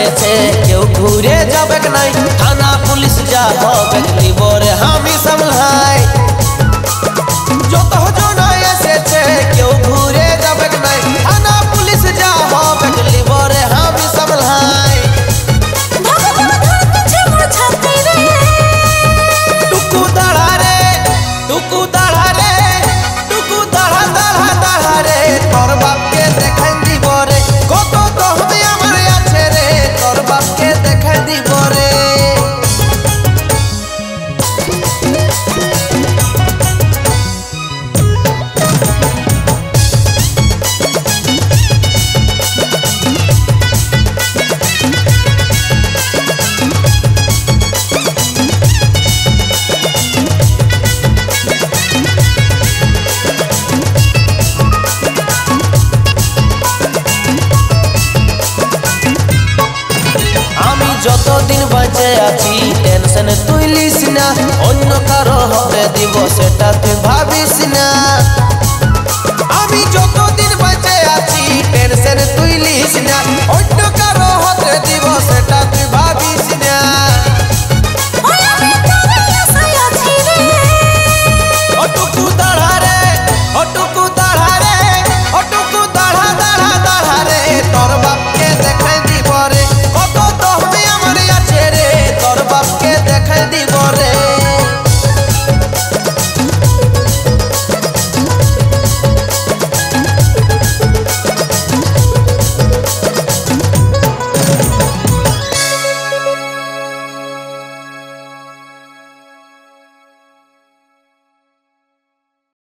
এসেছে কেউ ঘুরে যাবে নাই থানা পুলিশ যা হবে লিবরে আমি সামলাই যত জন এসেছে কেউ ঘুরে যাবে নাই থানা পুলিশ যা হবে লিবরে আমি সামলাই টুকু দাঁড়া রে টুকু দাঁড়া রে টুকু দাঁড়া দাঁড়া দাঁড়া রে তোর বাপকে দেখাই দিব রে কত তো হবে আমার আছে রে তোর বাপকে দেখাই দিব রে যতদিন বাঁচে আছি টেনশন তুই লিস না অন্য কারো হবে দিব সেটা তুই ভাবিস